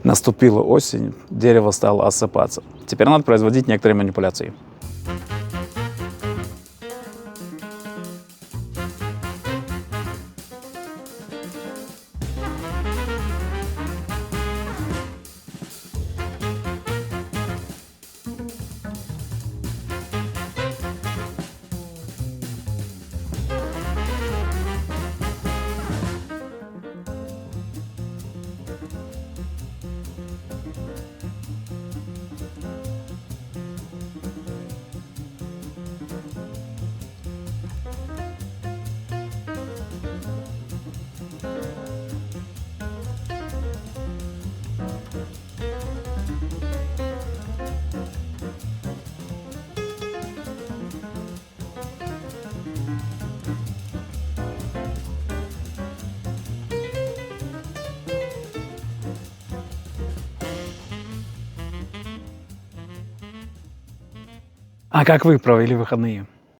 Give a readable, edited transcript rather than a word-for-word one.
Наступила осень, дерево стало осыпаться. Теперь надо производить некоторые манипуляции. А как вы провели выходные?